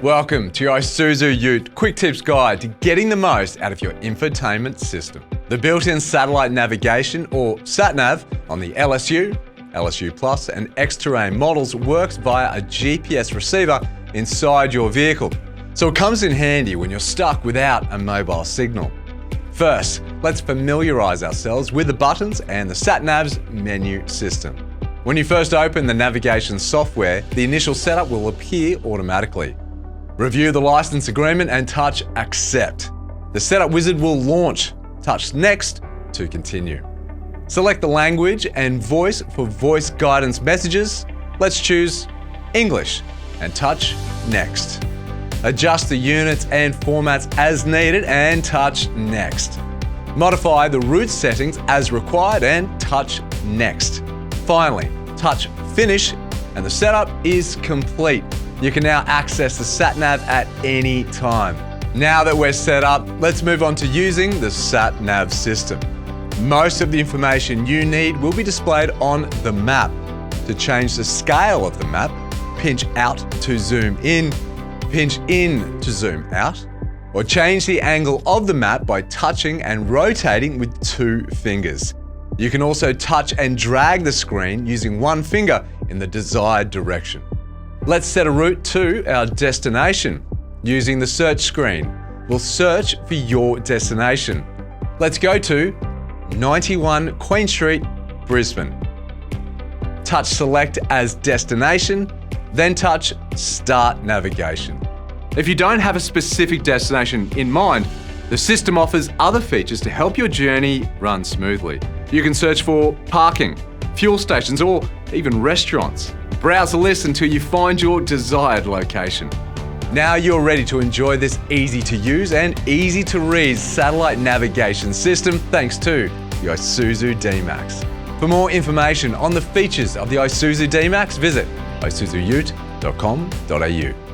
Welcome to your Isuzu UTE Quick Tips Guide to getting the most out of your infotainment system. The built-in satellite navigation, or sat-nav, on the LSU, LSU Plus and X-Terrain models works via a GPS receiver inside your vehicle, so it comes in handy when you're stuck without a mobile signal. First, let's familiarise ourselves with the buttons and the sat-nav's menu system. When you first open the navigation software, the initial setup will appear automatically. Review the license agreement and touch Accept. The setup wizard will launch. Touch Next to continue. Select the language and voice for voice guidance messages. Let's choose English and touch Next. Adjust the units and formats as needed and touch Next. Modify the route settings as required and touch Next. Finally, touch Finish and the setup is complete. You can now access the sat-nav at any time. Now that we're set up, let's move on to using the sat-nav system. Most of the information you need will be displayed on the map. To change the scale of the map, pinch out to zoom in, pinch in to zoom out, or change the angle of the map by touching and rotating with 2 fingers. You can also touch and drag the screen using 1 finger in the desired direction. Let's set a route to our destination. Using the search screen, we'll search for your destination. Let's go to 91 Queen Street, Brisbane. Touch Select as destination, then touch Start Navigation. If you don't have a specific destination in mind, the system offers other features to help your journey run smoothly. You can search for parking, fuel stations, or even restaurants. Browse the list until you find your desired location. Now you're ready to enjoy this easy-to-use and easy-to-read satellite navigation system thanks to the Isuzu D-MAX. For more information on the features of the Isuzu D-MAX, visit isuzute.com.au.